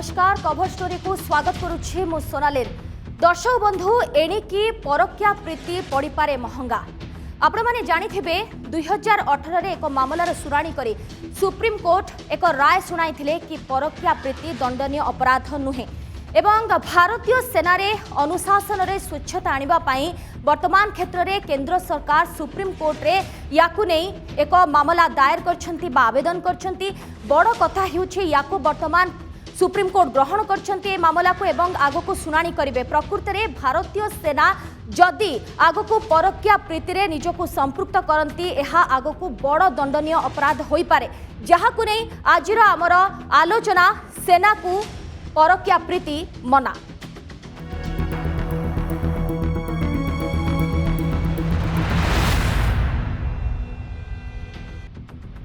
नमस्कार cover story को स्वागत करुछि मु सोनालीर। दर्शक बंधु एणिकी परक्या प्रीति पड़ी पारे महंगा। आपण माने जानिथिबे 2018 रे एक मामलार शुणाणी करी सुप्रीम कोर्ट एक राय सुनाइथिले कि परक्या प्रीति दंडनीय अपराध नुहे एवं भारतीय सेना रे अनुशासन रे स्वच्छता आनिबा पई वर्तमान क्षेत्र में केंद्र सरकार सुप्रीम कोर्ट रे याकु नहीं एक मामला दायर करछंती बा आवेदन करछंती। बड़ कथा हेउछि याकु वर्तमान सुप्रीम कोर्ट ग्रहण करछंती मामला को एवं आगको शुणाणी करिवे। प्रकृति रे भारतीय सेना जदि आगको परक्या प्रीति रे निजको संपृक्त करंती एहा आगको बड़ दंडनीय अपराध होई पारे, जहाकु नहीं आजिर आमर आलोचना सेना को परक्या प्रीति मना।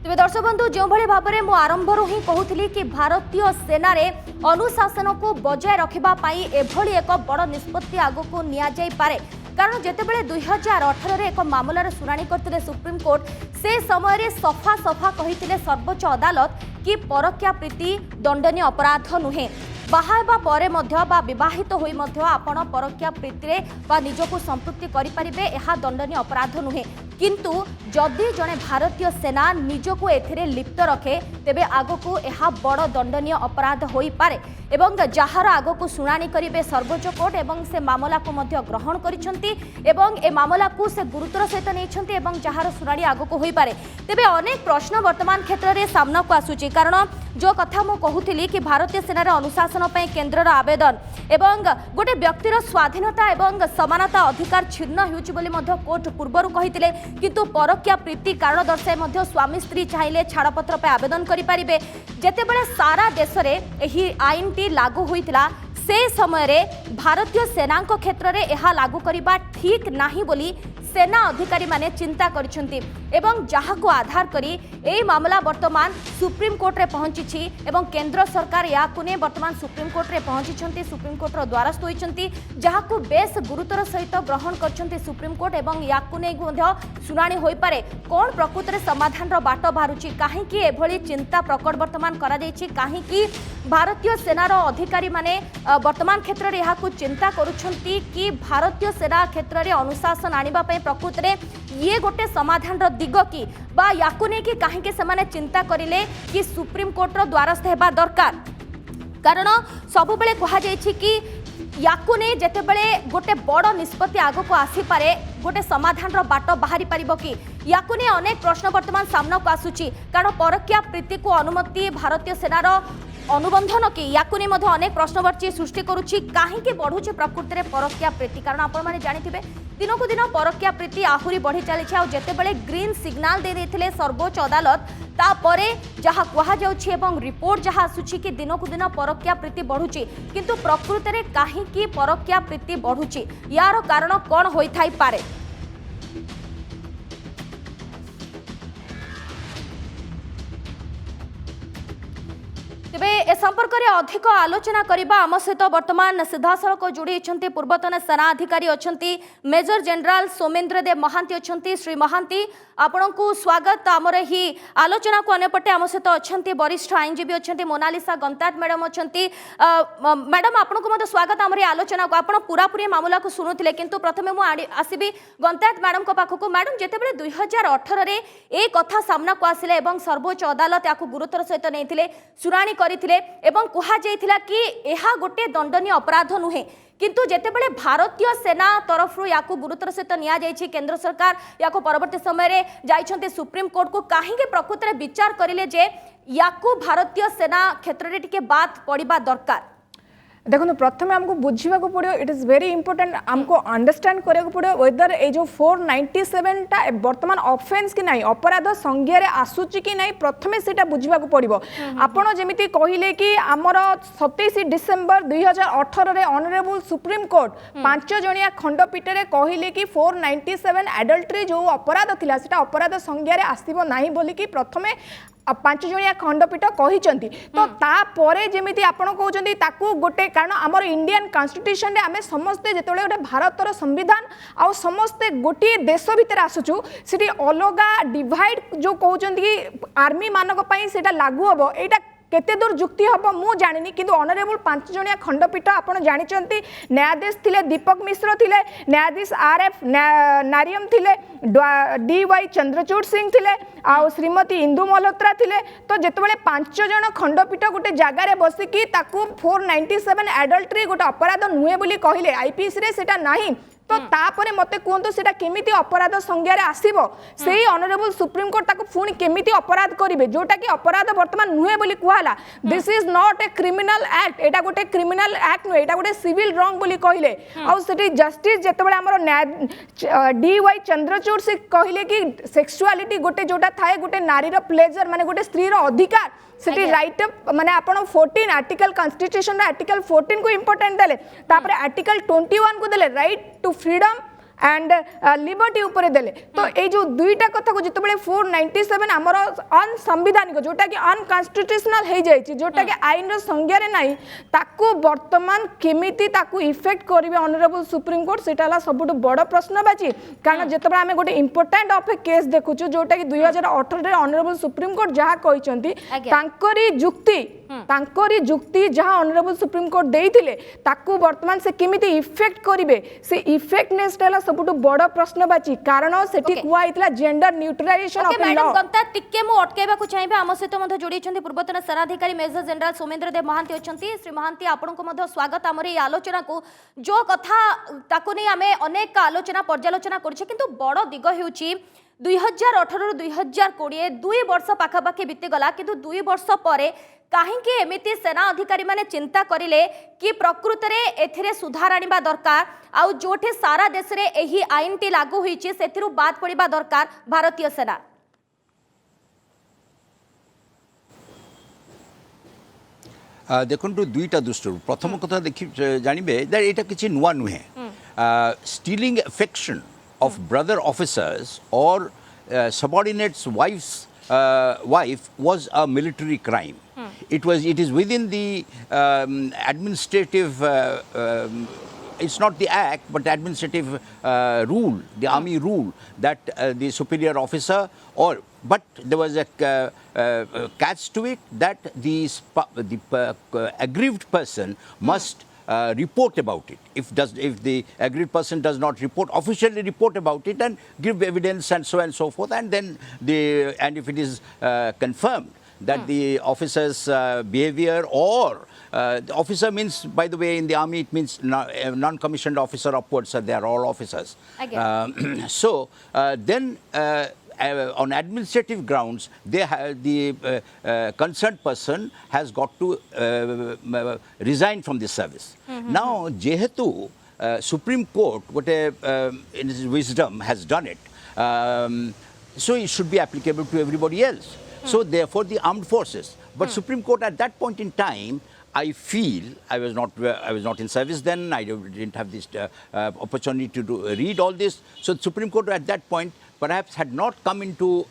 तेज दर्शक बंधु जो भाव में मु आरंभ ही कहूली कि भारतीय सेना रे अनुशासन को बजाय रखा एभली एक बड़ निष्पत्ति आगको निया जाई पारे। कारण जितेबाला 2018 एक मामलार शुणाणी करते सुप्रीम कोर्ट से समय सफा सफा कही सर्वोच्च अदालत कि परक्या प्रीति दंडनीय अपराध नुहे। बाहाबा परे मध्य बा विवाहित होई मध्य आपण परक्या प्रीति रे बा निजको संपृक्ति करि परिबे एहा दंडनीय अपराध नुहे। किंतु जदि जने भारतीय सेना निजको एथिरे लिप्त रखे तेबे आगको एहा बड़ दंडनीय अपराध होई पारे एवं जहार आगको शुणाणी करिवे सर्वोच्च कोर्ट एवं से मामला को मध्य ग्रहण करिसंती एवं ए मामला को से गुरुतर सहित नैछंती एवं जहार शुणाणी आगको होई पारे। तेबे अनेक प्रश्न वर्तमान क्षेत्र में सामना को आसुची। कारण जो कथा मु कहूली कि भारतीय सेनार अनुशासन पई केंद्रर आवेदन एवं गोटे व्यक्तिर स्वाधीनता एवं समानता अधिकार छिन्न हेउची बोली मध्य कोर्ट पूर्वरु कहितिले, किंतु परक्या प्रीति कारण दर्शाई मध्य स्वामी स्त्री चाहिले छाड़पत्र पे आवेदन करि परिबे। जेतेबेले सारा देश रे एही आईनटी लागू होइतिला से समय रे भारतीय सेना क्षेत्र में यह लागू करने ठीक नहीं बोली सेना अधिकारी माने चिंता करिसेंती एवं जहाको आधार करी ए मामला वर्तमान सुप्रीम कोर्ट रे पहुंची एवं केंद्र सरकार याकु ने वर्तमान सुप्रीम कोर्ट रे पहुंची सुप्रीम कोर्ट रो द्वारस्थ होइचंती, जहाको बेस गुरुतर सहित ग्रहण करचंती सुप्रीम कोर्ट एवं याकु ने शुणाणी होई पारे। कोन प्रकृति रे समाधान रो बाट बारुची, काहे कि एभली चिंता प्रकट वर्तमान करा जायछि, काहे कि भारतीय सेनार अधिकारी माने वर्तमान क्षेत्र में यहाकु चिंता करुछंती कि भारतीय सेना क्षेत्र में अनुशासन आनिबा पई प्रकृति रे ये गोटे समाधान रो दिग कि बा याकु ने कि काहे के समाने चिंता करिले कि सुप्रीम कोर्ट रो द्वारस्थ हेबा दरकार। कारण सब बेले कहा जायछि कि याकु ने जेतेबेले गोटे बड़ निष्पत्ति आगको आसी पारे गोटे समाधान रो बाट बाहरी पारिबो कि याकु ने अनेक प्रश्न वर्तमान सामना को आसुची। कारण परक्या प्रीति को अनुमति भारतीय सेनार अनुबंधन कि याकु ने मध्य अनेक प्रश्नवाची सृष्टि करुछि, काहे बढ़ुछि प्रकृति रे परक्या प्रीति। कारण आपण माने जानिथिबे दिनकु दिन परक्या प्रीति आहुरी बढ़ी चली आ जेतेबेले ग्रीन सिग्नाल दे देथिले सर्वोच्च अदालत तापरे जहा कहा जाउछि एवं रिपोर्ट जहा आसुछि कि दिनकु दिन परक्या प्रीति बढ़ुछि, किंतु प्रकृति रे काहे परक्या प्रीति बढ़ुछि यार कारण कोन होई थाई पारे। तेबे ए संपर्क में अधिक आलोचना करबा आम सहित वर्तमान सीधासलख जोड़ी पूर्वतन सेना अधिकारी अछंती मेजर जनरल सोमेन्द्र देव महांती अछंती। श्री महांती आपण को स्वागत आमर ही आलोचना को अन्यपटे आम सहित अछंती वरिष्ठ आईनजीवी अछंती मोनालिसा गंतात मैडम अछंती। मैडम आपण को स्वागत आमर आलोचना को। आपण पूरा पूरी मामला को शुणुले, किंतु प्रथमे मु आसीबी गंतात मैडम को पाखक। मैडम जेतेबेले 2018 रे ए कथा सामना को आसिले एवं सर्वोच्च अदालत याकु गुरुतर सहित नैथिले शुणाणी करथिले एवं कहा जायथिला कि एहा गोटे दंडनीय अपराध नुहे, किंतु जेतेबेले भारतीय सेना तरफ याकु गुरुतर सहित निया जायछि केंद्र सरकार याकु परवर्ती समय रे जाइछन्ते सुप्रीम कोर्ट को काहे प्रकृति रे विचार करिले जे याकु भारतीय सेना क्षेत्र रे टिके बात पड़िबा दरकार। देखो प्रथम आमको बुझा पड़ो, इट इज वेरी इंपोर्टेंट आमको अंडरस्टैंड करा पड़ो वेदर ए जो 497 टा वर्तमान ऑफेंस कि नहीं अपराध संज्ञा आसूची कि नहीं प्रथमे से बुझा पड़ो। आपड़ जमी कहले कि आमर 27 डिसेम्बर 2018 रे ऑनरेबल सुप्रीम कोर्ट 5 जणिया खंडपीठ रे कहले कि 497 एडल्ट्री जो अपराध थिला सेटा अपराध संज्ञा आसीबो नाही बोली कि प्रथमे 5 जणिया खंडपीठ कहिचंती। तो तापरे जेमिति आपण कहउचंती ताकू गोटे कारण आमर इंडियन कॉन्स्टिट्यूशन रे आमे समस्ते जेतोले गोटे भारतर संविधान आ समस्ते गोटे देश भितर आसुचु सेठी अलगा डिवाइड जो कहउचंती कि आर्मी मानक पई सेटा लागू हबो एटा केते दूर जुक्ति हम मु जानी कि ऑनरेबल 5 जणिया खंडपीठ आपण जानिचंती न्यायाधीश थिले दीपक मिश्र थिले न्यायाधीश RF नारियम थिले DY चंद्रचूड़ सिंह थिले आ श्रीमती इंदु मल्होत्रा थिले तो जेतेबेले 5 जण खंडपीठ गोटे जगार बसिकी ताकू 497 एडल्ट्री गोटे अपराध नुहे बोली कहले IPC रे सेटा नाही तो तापरे मते कहतो सेटा केमिति अपराध संज्ञारे आसीबो सेही ऑनरेबल सुप्रीम कोर्ट ताको पुणी केमिति अपराध करिवे जोटा कि अपराध वर्तमान नुहे बोली कहला this is not a criminal act एटा गोटे क्रिमिनल एक्ट नुहे एटा गोटे सिविल रॉन्ग बोली कहले आ सेठी जस्टिस जेतेबेले हमर DY चंद्रचूड़ से कहले कि सेक्सुअलिटी गोटे जोटा थाए गोटे नारी रो प्लेजर माने गोटे स्त्री रो अधिकार सेठी राइट माने आपण 14 आर्टिकल कॉन्स्टिट्यूशन रो आर्टिकल 14 को इंपोर्टेंट देले तापर आर्टिकल 21 को देले right to freedom and liberty ऊपर देले तो ए जो दुईटा कथा को जितबेले 497 हमर अनसंविधानिक जोटा कि अनकॉन्स्टिट्यूशनल हे जाय छि जोटा कि आईन रो संज्ञा रे नाही ताकू वर्तमान केमिति ताकू इफेक्ट करिवे ऑनरेबल सुप्रीम कोर्ट सेटाला सबुठ बड़ प्रश्न बाची कारण जितबेले हमें गोटे इंपोर्टेंट ऑफ ए केस देखुछु जोटा कि 2018 रे ऑनरेबल सुप्रीम कोर्ट जहा कहिसंती तांकरी जुक्ति जहा ऑनरेबल सुप्रीम कोर्ट देइथिले ताकू वर्तमान से केमिति इफेक्ट करिवे से इफेक्टनेस टेला सबुठ बड़ प्रश्न बाची कारण सेठी कुआ हितला gender neutralization of law madam गंता टिके मु अटकेबा को चाहिबे हम सहित मध जोडी छथि पूर्वतन सेनाधिकारी मेजर जनरल सोमेंद्र देव महांती अछंती श्री महांती आपन को मध स्वागत हमर ए आलोचना को जो कथा ताको नै हमें अनेक आलोचना पर्यालोचना करछे किंतु बड़ दिग हेउची 2018 रु 2020 2 वर्ष पाखापाखि बीती गला किंतु 2 वर्ष परे काहेकि एमिति सेना अधिकारी माने चिंता करिले कि प्रकृत रे एथिरे सुधार आनिबा दरकार आउ जोठे सारा देश रे एही आईन टी लागू होईची सेथिरु बात पड़िबा दरकार भारतीय सेना देखो दुईटा दृष्टि प्रथम कथा देखि जानिबे दैट एटा किछि नुवा नुहे stealing affection of brother officers or subordinates wife was a military crime. It is within the administrative it's not the act but the administrative rule, the army rule that the superior officer but there was a catch to it that the aggrieved person must report about it. If the aggrieved person does not officially report about it and give evidence and so forth, and then if it is confirmed that the officer's behavior or the officer means, by the way, in the army it means non-commissioned officer upwards, so they are all officers. Then on administrative grounds, the concerned person has got to resign from the service. Now, jehetu Supreme Court, in its wisdom, has done it, so it should be applicable to everybody else. So, therefore, the armed forces. But Supreme Court at that point in time, I feel I was not in service then. I didn't have this opportunity to read all this. So, the Supreme Court at that point perhaps had not come into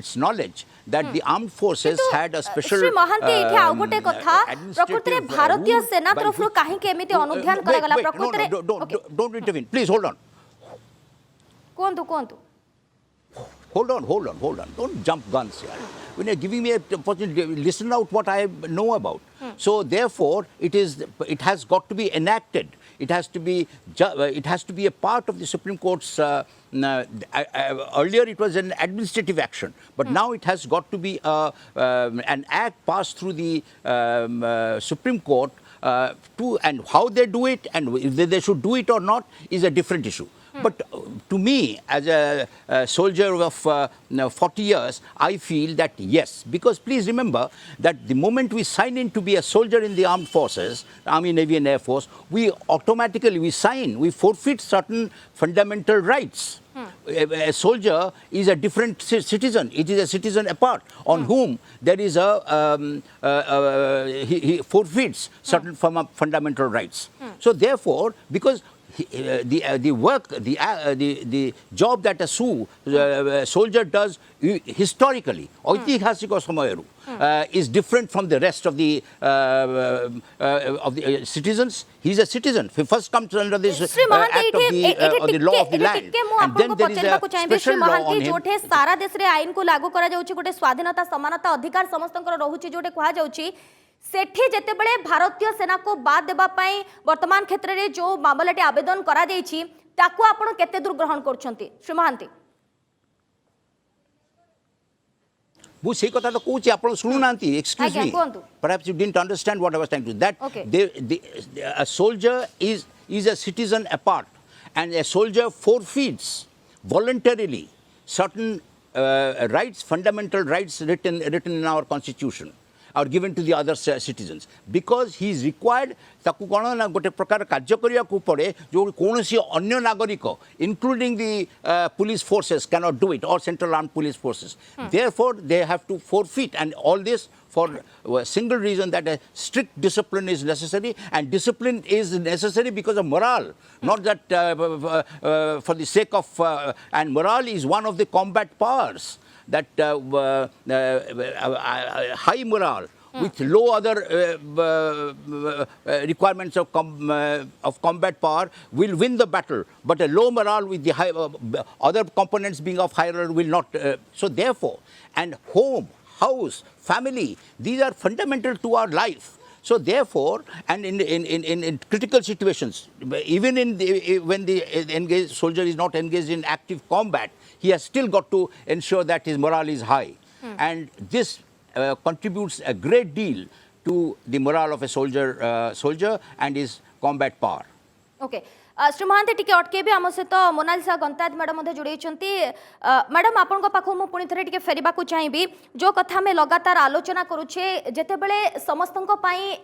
its knowledge that the armed forces had a special Shri Mohanty इथे आ गोटे कथा प्रकृति रे भारतीय सेना तरफरु काहे के एमिति अनुध्यान करागला प्रकृति रे don't intervene, please hold on. कोंतु Hold on. Don't jump guns here. When you're giving me a opportunity, listen out what I know about. So therefore, it has got to be enacted. It has to be a part of the Supreme Court's. Earlier, it was an administrative action, but now it has got to be an act passed through the Supreme Court. And how they do it, and if they should do it or not, is a different issue. But to me, as a soldier of 40 years, I feel that yes, because please remember that the moment we sign in to be a soldier in the armed forces, Army, Navy and Air Force, we forfeit certain fundamental rights. A soldier is a different citizen. It is a citizen apart on whom there is he forfeits certain fundamental rights. So therefore, because the work, the job that a soldier does historically, ऐतिहासिक समयरू, is different from the rest of the citizens. He is a citizen. He first comes under this act of the law of the land, and then there is a special law on him. जोठे सारा देश रे आईन को लागू करा जाउची गोटे स्वाधीनता समानता अधिकार समस्तंकर रहुची जोटे कहा जाउची सेठी जेतेबेले भारतीय सेना को बाद देबा पई वर्तमान क्षेत्र रे जो मामलाटी आवेदन करा जाईची ताको आपण केते दूर ग्रहण करछंती श्री महांती वो से कथा तो कहूँ आपण सुनु नांती excuse me perhaps you didn't understand what I was trying to that a soldier is a citizen apart, and a soldier forfeits voluntarily certain rights, fundamental rights written in our constitution are given to the other citizens, because he is required ताकू कौन ना गोटे प्रकार कार्य करिया को पड़े जो कौन सी अन्य नागरिक including the police forces cannot do it, or central armed police forces. Therefore they have to forfeit, and all this for a single reason, that a strict discipline is necessary, and discipline is necessary because of morale, not that for the sake of and morale is one of the combat powers, that high morale with low other requirements of combat power will win the battle, but a low morale with the high, other components being of higher will not. So therefore, and home, house, family, these are fundamental to our life. So therefore, and in critical situations, even when the soldier is not engaged in active combat, he has still got to ensure that his morale is high. And this contributes a great deal to the morale of a soldier and his combat power. Okay. Shri Mahanti टिके अटके भी आम सहित Mona Lisa गंतायत madam जोड़े madam आपण पाखु मु पुणी थे फेरवा को चाहिए जो कथा में लगातार आलोचना करुचे जेतेबेले समस्तक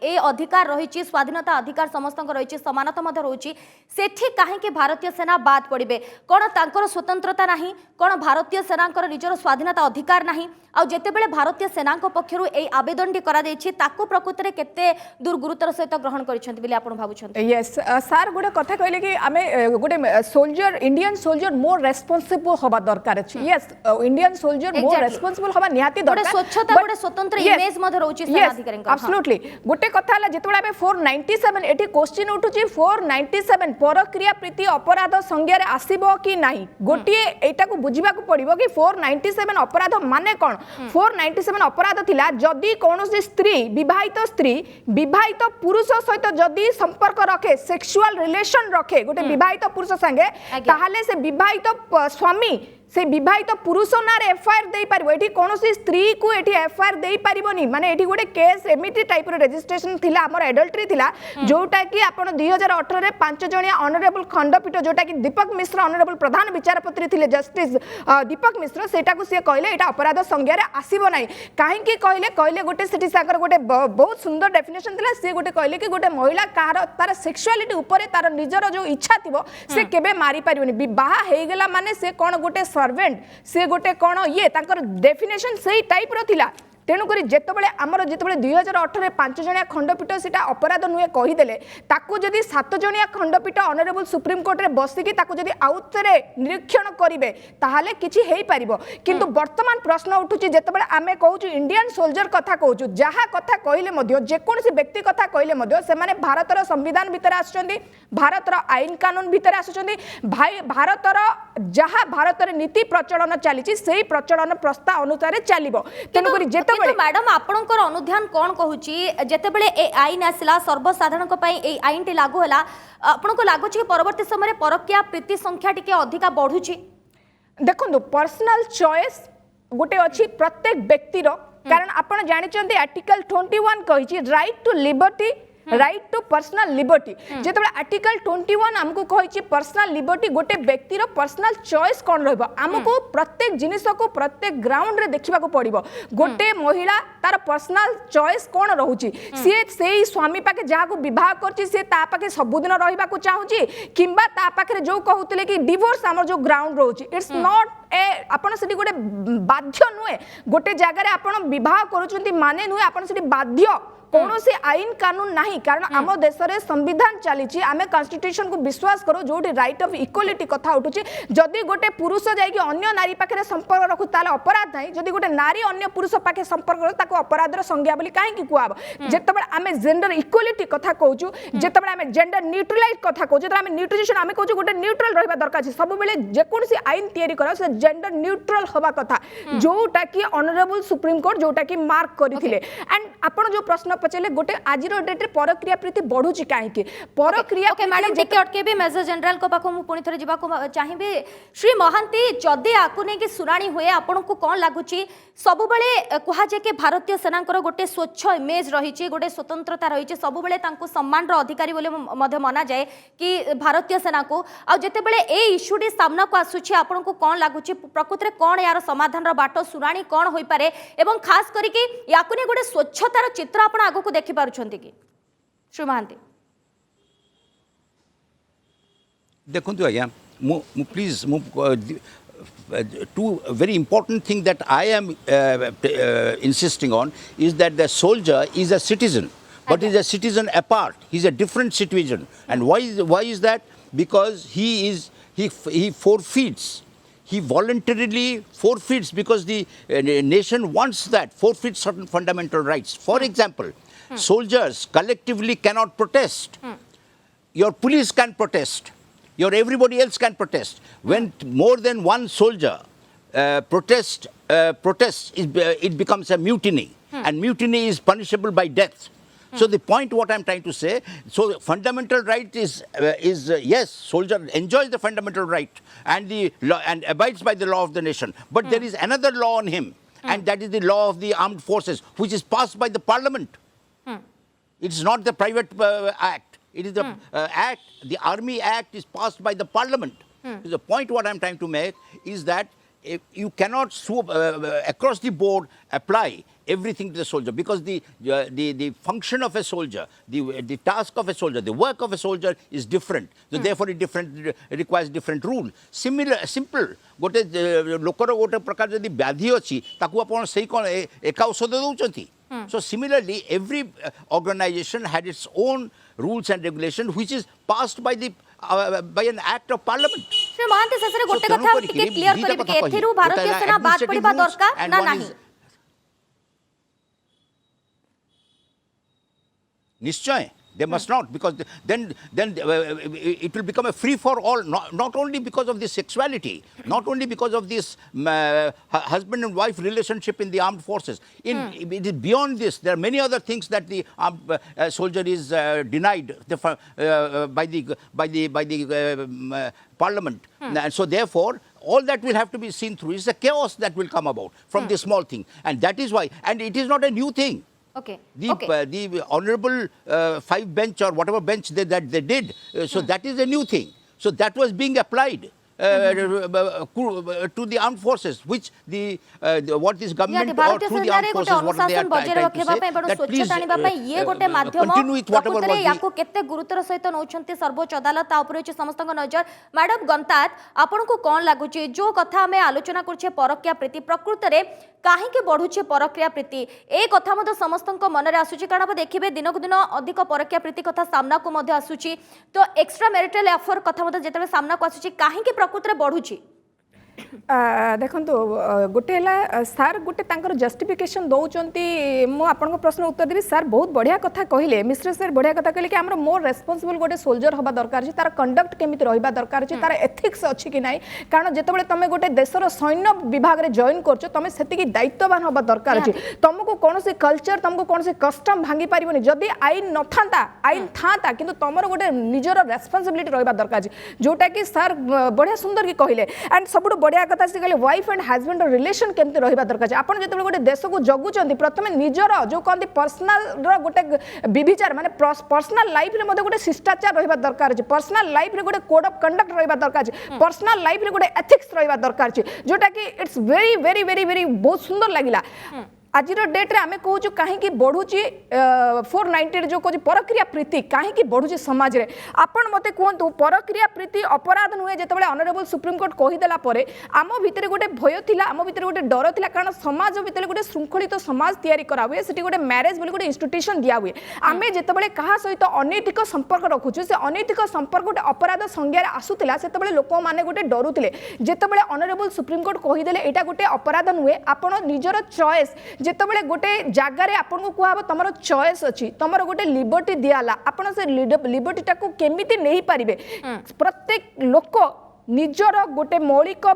ए अधिकार रही स्वाधीनता अधिकार समस्त रही समानता रही सेठी कहीं भारतीय सेना बाद पड़े कौन तांकर स्वतंत्रता नहीं कौन भारतीय सेना निजर स्वाधीनता अधिकार नहीं आ जेतेबेले भारतीय सेना पक्षरु ए आवेदनटी करा जायछि ताकू प्रकृति रे केते दूर गुरुतर सहित ग्रहण करिसेंति बिले आपण भाबुछन्ति यस सर गोटे कथा कहले कि आमे गोटे सोल्जर इंडियन सोल्जर मोर रेस्पोंसिबल होबा दरकार अछि यस इंडियन सोल्जर मोर रेस्पोंसिबल होबा निहाती दरकार गोटे स्वच्छता गोटे स्वतंत्र इमेज मध्ये रहउछि सेनाधिकारी एब्सोल्युटली गोटे कथा हला जेतबेला आमे 497 एठी क्वेश्चन उठुछि 497 परक्रिया प्रीति अपराध संज्ञा रे आसीबो कि नाही गोटे एटा को बुझिबा को पड़िबो कि 497 अपराध माने कोन 497 अपराध थिला जदि कोनोसी स्त्री विवाहित पुरुष सहित जदि संपर्क रखे सेक्सुअल रिलेशन रखे गोटे विवाहित पुरुष संगे ताहाले से विवाहित स्वामी से विवाहित पुरुष नार एफआईआर दे पारिबो एठी कोनोसी स्त्री को एठी एफआईआर दे पारिबोनी माने एठी गोटे केस एमिति टाइप रो रजिस्ट्रेशन थिला हमर एडल्टरी थिला जोटा कि आपण 2018 रे 5 जणिया ऑनरेबल खंडपीठ जोटा कि दीपक मिश्र ऑनरेबल प्रधान विचारपति थिले जस्टिस दीपक मिश्र सेटा को से कहले एटा अपराध संज्ञा रे आसीबो नै काहे कि कहले गोटे सेठी सागर गोटे बहुत सुंदर डेफिनेशन थिला से गोटे कहले कि गोटे महिला कार तार सेक्सुअलिटी ऊपर तार निजर जो इच्छा थिबो से केबे मारी पारिबोनी विवाह हे गेला माने से कोन गोटे सर्वेंट से गोटे कौन ये तांकर डेफिनेशन सही टाइप रो थिला तेणुक जितेबाला आमर जिते 2018 5 जणिया खंडपीठ से अपराध नुहे कहीदेले ताकू जदि 7 जणिया खंडपीठ ऑनरेबल सुप्रीम कोर्ट रे बसिकी ताकू जदि आउथरे निरीक्षण करिवे ताहाले किछि हेई परिबो किंतु वर्तमान प्रश्न उठुची जितेबाला आमे कहूछु इंडियन सोल्जर कथा कहूछु जहा कथा कहिले मध्य जे कोनसी व्यक्ति कथा कहिले मध्य से माने भारतर संविधान भितर आछुचंदी भारतर आईन कानून भितर आछुचंदी भाई भारतर जहा भारतर नीति प्रचलन चलीछि सेही प्रचलन प्रस्ताव अनुसार चलिबो तेणुक जेते मैडम आपणकर अनुध्यान कौन कहूची जेतेबेले ए आईन आसला सर्वसाधारण ए आईन टी लागू होला आपनको लागुची परवर्ती समय परकिया प्रीति संख्या टिके अधिका बढ़ुची देखो पर्सनल चॉइस गोटे अच्छी प्रत्येक व्यक्ति कारण आपण जानिचंती आर्टिकल 21 कहिची right to liberty right to personal liberty जेते आर्टिकल 21 हमको कहिची पर्सनल लिबर्टी गोटे व्यक्तिर पर्सनल चॉइस कोन रहबो हमको प्रत्येक जिनिस को प्रत्येक ग्राउंड रे देखिबा को पड़िबो गोटे महिला तार पर्सनल चॉइस कोन रहउची से सेही स्वामी पाके जहा को विवाह करची से ता पाके सब दिन रहिबा को चाहूची किंबा ता पाके जो कहउतले कि डिवोर्स हमर जो ग्राउंड रहउची इट्स नॉट ए आपण सेठी गोटे बाध्य नुहे गोटे जगह आपण विवाह करूछंती माने नुहे आपण सेठी बाध्य कौन से आईन कानून नहीं कारण आम देश में संविधान चली आम कन्स्टिट्यूशन को विश्वास करूँ जो राइट ऑफ इक्वालिटी कथा उठू जदि गोटे पुरुष जाकि अन्य नारी पाखे संपर्क रखू ताले अपराध नहीं जदि गोटे नारी अन्य पुरुष पाखे संपर्क रखू अपराधर संज्ञा बोली कहीं कहब जितेबाला आम जेंडर इक्वालिटी कथा कहूँ जितेबाला आम जेंडर न्यूट्रलाइज कथा कहूँ जो आम न्यूट्रिशन आम कहूँ गोटे न्यूट्रल रहा दरकार सब बेले जेकोसी आईन तैयारी कर से जेंडर न्यूट्रल हवा कथा जोटा कि ऑनरेबल सुप्रीम कोर्ट जोटा कि मार्क करथिले एंड आपण जो प्रश्न पचले गोटे आज डेट रे परक्रिया प्रीति बढ़ुची कहीं परक्रिया ओके मैडम टिके अटके भी मेजर जनरल को पाखो मु पुनी थरे जिबा को चाहिबे श्री महांती जदि आकु ने कि सुराणी होए आपन को कोन लागुची सब बेले कहा जे के भारतीय सेनांकर गोटे स्वच्छ इमेज रहिची गोटे स्वतंत्रता रहिची सब बेले तांको सम्मान रो अधिकारी बोले मध्य माना जाए कि भारतीय सेना को आ जते बेले ए इश्यूडी सामना को आसुची आपन को कोन लागुची प्रकृति रे कोन यार समाधान रो बाटो सुराणी कोन होई पारे एवं खास करी कि याकु ने गोटे स्वच्छतार चित्र आपन आगो को देखि पारुछंती कि श्री महांती देखंतु आज्ञा please two very important thing that I am insisting on is that the soldier is a citizen, but is a citizen apart. He's a different citizen, and why is that? Because he forfeits. He voluntarily forfeits because the nation wants that, forfeits certain fundamental rights. For example, soldiers collectively cannot protest. Your police can protest. Your everybody else can protest. When more than one soldier protests, it becomes a mutiny, and mutiny is punishable by death. So the point what I'm trying to say, so fundamental right is yes, soldier enjoys the fundamental right and the law, and abides by the law of the nation. But there is another law on him, and that is the law of the armed forces, which is passed by the parliament. It's not the private act. It is the act, the Army Act is passed by the Parliament. The point what I'm trying to make is that you cannot across the board apply everything to the soldier, because the function of a soldier, the task of a soldier, the work of a soldier is different. So therefore it requires different rule. Simple gote lokar gote prakar jodi vyadhi achi taku apon sei kon eka औषध दउचंती. So similarly, every organization had its own rules and regulation, which is passed by an act of parliament. Shri Mahanti ससरे गोटे कथा टिके clear करिबे के एथिरु भारतीय सेना बात पड़िबा दरकार ना नाही निश्चय. They must not, because then it will become a free for all, not only because of this sexuality, not only because of this husband and wife relationship in the armed forces. It is beyond this. There are many other things that the soldier is denied by the parliament. And so therefore, all that will have to be seen through. It's a chaos that will come about from this small thing. And that is why, and it is not a new thing. Okay. The honorable 5 bench or whatever bench that they did, so that is a new thing. So that was being applied to the armed forces, which what this government or through the armed forces, what they are trying to say, that please continue with whatever was याको केते गुरुतर सहित नौछंती सर्वोच्च अदालत आ ऊपर समस्त नजर. Madam गंतात आपण को कोन लागुची जो कथा हमें आलोचना करछे परक्रिया प्रीति प्रकृत रे काहे के बढ़ुचे परक्रिया प्रीति ए कथा मध समस्त मन रे आसुची कारण आप देखिबे दिन को दिन अधिक परक्रिया प्रीति कथा सामना को मध्य आसुची तो एक्स्ट्रा मैरिटल अफेयर कथा मध जेतबे सामना को आसुची काहे के प्रकृत रे बढ़ुची देखो गोटे सार गोटे जस्टिफिकेशन दौरान मु आपन प्रश्न उत्तर देवी सार बहुत बढ़िया कथा कहले मिश्र सर बढ़िया कथा कहले कि आम मोर रेस्पॉन्सिबल गोटे सोल्जर हवा दरकार अछि तार कंडक्ट केमिति रहिबा दरकार अछि तार एथिक्स अछि कि नाही कारण जेतेबेले तमे गोटे देशर सैन्य विभाग रे जॉइन करछो तमे सेतिकी दायित्ववान हवा दरकार अछि तुमको कोनोसी कल्चर तुमको कोनोसी कस्टम भांगी परिबोनी जदी आईन नथांता आईन थांता किंतु तमर गोटे निजर रेस्पॉन्सिबिलिटी रहिबा दरकार अछि जोटा कि सार बढ़िया सुंदर की कहले एंड सबुठ बढ़िया कथा से कहले वाइफ एंड हस्बैंड रिलेशन केमती रहिबा दरकार आपण जेतेबेले गोटे देश को जगुचंती प्रथमे निजर जो कहंती पर्सनल रो गोटे विभिचार माने पर्सनल लाइफ रे मध्ये गोटे शिष्टाचार रहिबा दरकार अछि पर्सनल लाइफ रे गोटे कोड ऑफ कंडक्ट रहिबा दरकार अछि पर्सनल लाइफ रे गोटे एथिक्स रहिबा दरकार अछि जोटा कि it's very very very very बहुत सुंदर लागिला आज डेट रे आम कहूँ कहीं बढ़ुची 490 जो कहूँ परक्रिया प्रीति कहीं बढ़ुची समाज रे आपण मते कहतु परक्रिया प्रीति अपराध नुहे जिते ऑनरेबल सुप्रीम कोर्ट कहीदेला आम भितर गोटे भय थिला आम भितर गोटे डर थिला कारण समाज भितर गोटे श्रृंखलित समाज तैयारी करा हुए सेठी गोटे मैरेज बोली गोटे इंस्टीट्यूशन दिया हुए आम जितेबाला क्या सहित अनैतिक संपर्क रखुचु से अनैतिक संपर्क गोटे अपराध संज्ञा आसूला से लोक मैंने गोटे डरुले जितेबाला ऑनरेबल सुप्रीम कोर्ट कहीदेले यहाँ गोटे अपराध नुहे आपण निजर चॉइस जितेबाला गोटे जगार आपको कहब तुम चॉइस अच्छी तुम गोटे लिबर्टी दियाला आपड़ से लिबर्टी टाक केमिति नहीं पारिबे प्रत्येक लोक निजर गोटे मौलिक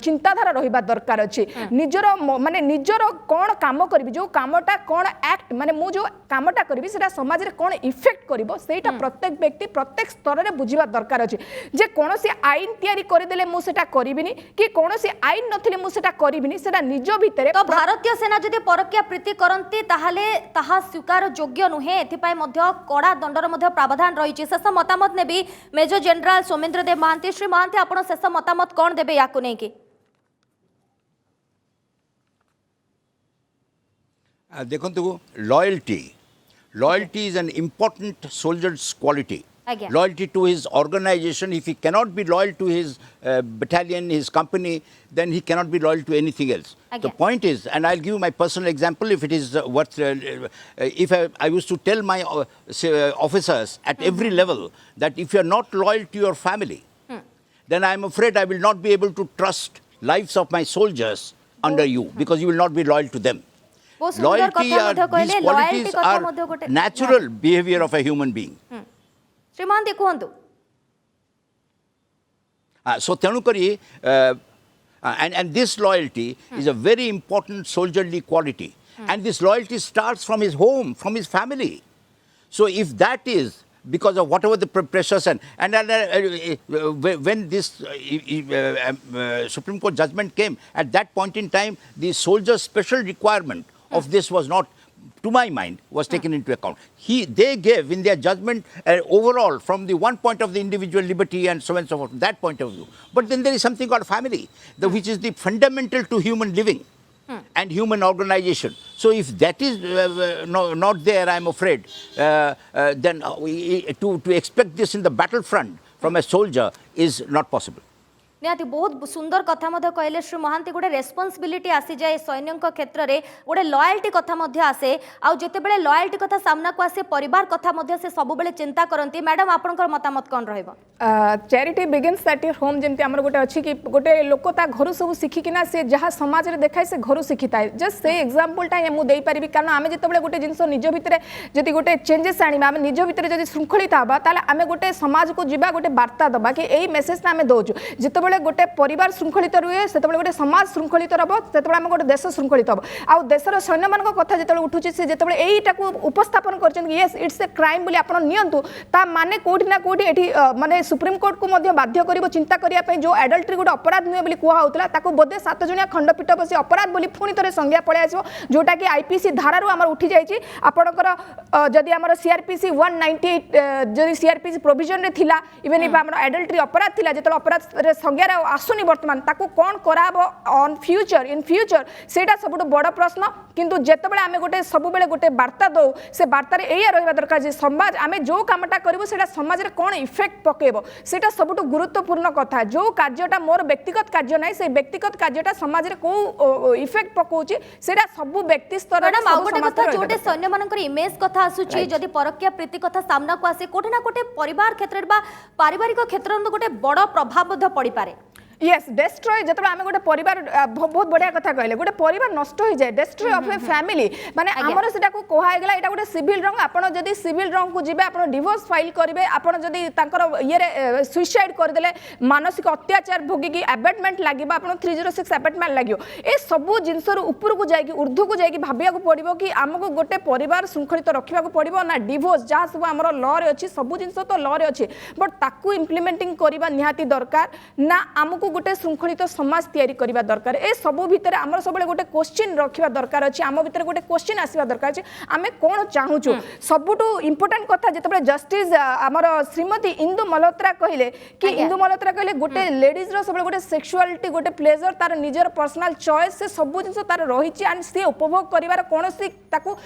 चिंताधारा रहिबा दरकार अच्छी निजर माने निजर कौन काम करी जो कामटा कौन एक्ट माने मु जो कामटा करी सेटा समाज रे कौन इफेक्ट करिवो सेटा प्रत्येक व्यक्ति प्रत्येक स्तर रे बुझिबा दरकार अच्छी जे कोनोसी आईन तयारी करि देले मु सेटा करिबिनी कि कोनोसी आईन नथिले मु सेटा करिबिनी सेटा निज भितरे तो भारतीय सेना जदि परक्रिया प्रीति करंती ताहाले ताहा स्वीकार योग्य नुहे एथिपाई मध्य कड़ा दंडर मध्य प्रावधान रहिछि शेष मतामत नेबी मेजर जनरल सोमेंद्र देव महांती श्री महांती आपण शेष मतामत कौन देबे याकु नै कि देखो loyalty is an important soldiers quality loyalty to his organization. If he cannot be loyal to his battalion, his company, then he cannot be loyal to anything else. The point is, and I'll give you my personal example if it is worth, if I used to tell my officers at every level that if you're not loyal to your family, then I'm afraid I will not be able to trust lives of my soldiers under you because you will not be loyal to them. Loyalty these qualities are natural behavior of a human being. श्रीमान कहतु so tenukari and this loyalty is a very important soldierly quality and this loyalty starts from his home, from his family. So if that is because of whatever the pressures and when this Supreme Court judgment came, at that point in time the soldiers' special requirement of this was not, to my mind, was taken into account. They gave in their judgment overall from the one point of the individual liberty and so on and so forth, that point of view. But then there is something called family, which is the fundamental to human living and human organization. So if that is not there, I am afraid, then to expect this in the battlefront from a soldier is not possible. निहाती बहुत सुंदर कथा मध्य कहले श्री महांती गोटे responsibility आसी जाए सैन्यों क्षेत्र में गोटे लॉयल्टी कथा मध्य आसे आउ जेतेबेले लॉयल्टी कथा सामना को आसे परिवार कथा मध्य से सब बेले चिंता करंती मैडम आपनकर मतामत कोन रहइबो charity begins at your home जेमती हमर गोटे अछि कि गोटे लोक ता घर सब शिखिकिना से जहाँ समाज रे देखाय से घर शिखिताय जस्ट से एग्जांपल टा मु देई परिबी कारण आमे जेतेबेले गोटे जिंस निज भितरे जदि गोटे चेंजेस आनिबा आमे निज भितरे जदि श्रृंखलित आबा ताले आमे गोटे समाज को जिबा गोटे वार्ता दबा कि एई मेसेज ना आमे दोजु जेतेबेले गोटे परिवार श्रृंखलित रुए से गोटे समाज श्रृंखलित रब से आम गोटे देश श्रृंखलित हम आउ देशर सैन्य मान कथा जो उठुची से जो यहीटा उपस्थापन कर येस इट्स ए क्राइम बोली आप नियंतु ता माने कोठी ना कोठी एठी माने सुप्रीम कोर्ट को मध्य बाध्य करिवो चिंता करिया पई जो एडल्ट्री गोटे अपराध नुहे बोली कुहा होतला ताको बोधे 7 जणिया खंडपीठ बसी अपराध बोली पुणी थरे संज्ञा पळे आसीबो जोटा कि आईपीसी धारारु हमर उठी जाईची आपणकर जदि हमर सीआरपीसी 198 जदि सीआरपीसी प्रोविजन रे थिला इवन इफ हमर एडल्ट्री अपराध थिला जेतल अपराध रे संज्ञा रे आसुनी वर्तमान ताको कोन कराबो ऑन फ्यूचर इन फ्यूचर सेटा सबुठ बड़ प्रश्न किंतु जेतेबेले आमे गोटे सब बेले गोटे वार्ता दो से वार्ता रे एया रहबा दरकार जे समाज आमे जो कामटा करबो सेटा समाज रे कोन इफेक्ट पकेबो सेटा सबुठ गुरुत्वपूर्ण कथा जो कार्यटा मोर व्यक्तिगत कार्य नै से व्यक्तिगत कार्यटा समाज रे को इफेक्ट पकोची सेटा सब व्यक्ति स्तर रे मैडम आ गोटे कथा जोटे सैन्य मानकर इमेज कथा आसुची जदि परक्रिया प्रीति कथा सामना को आसे कोठे ना कोठे परिवार क्षेत्र रे बा पारिवारिक क्षेत्र रे गोटे बड़ प्रभाव बध पड़ी पारे यस डेस्ट्रॉय जब आम गोटे परिवार बहुत बढ़िया कथा कहले गोटे परिवार नष्ट हो जाए डेस्ट्रॉय ऑफ ए फैमिली माने हमर सेटा को कोहा गेला एटा गोटे सिविल रंग आपण जदी सिविल रंग को जिबे आपण डिवोर्स फाइल करिवे आपण जदी तांकर ये रे सुसाइड कर देले मानसिक अत्याचार भोगी की अबेटमेंट लागिबा आपण 306 अबेटमेंट लागियो ए सब जिंस रो ऊपर को जाई की ऊर्ध्व को जाई की भाबिया को पड़िबो कि हमको गोटे परिवार श्रृंखलित रखिबा को पड़िबो ना डिवोर्स जहाँ सब हमर लॉ रे अछि सब जिंस तो लॉ रे अछि बट ताकू इंप्लीमेंटिंग करिबा निहाती दरकार ना हमको आमको गोटे शृंखलित समाज तैयारी करबा दरकार ए सब भितर आमर सब गोटे क्वेश्चन रखिबा दरकार अछि आम भितर गोटे क्वेश्चन आसीबा दरकार अछि आमे कोन चाहूछु सबुटू इंपोर्टेंट कथा जेतबे जस्टिस आमर श्रीमती इंदु मल्होत्रा कहले कि इंदु मल्होत्रा कहले गोटे लेडीज रो सब गोटे सेक्सुअलिटी गोटे प्लेजर तार निजर पर्सनल चॉइस से सब जिंस तार रहिछि एंड से उपभोग करिवार कोनोसी ताकू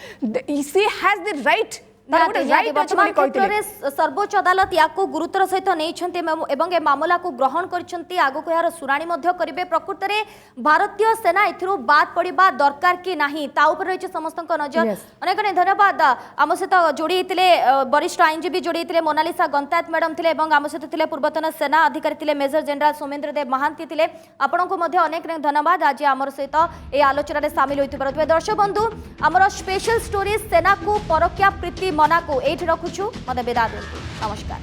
सी हैज द राइट सर्वोच्च अदालत या गुरुतर सहित नहीं मामला को ग्रहण कर आगो यार शुणाणी करेंगे प्रकृत में भारतीय सेना एथिरू बाद पड़ा दरकार कि नहीं रही समस्त नजर अनेक अनेक धन्यवाद आम सहित जोड़ी होते वरिष्ठ आईनजीवी जोड़ी होते मोनालिसा गंतायत मैडम थे आम सहित थे पूर्वतन सेना अधिकारी थे मेजर जनरल सोमेन्द्र देव महांती थे आपन को अनेक अनेक धन्यवाद आज आम सहित ये आलोचना सामिल होते दर्शक बंधु आमर स्पेशल स्टोरी सेना को परक्या प्रीति मना को एठी रखुछु मते विदा दियंतु नमस्कार।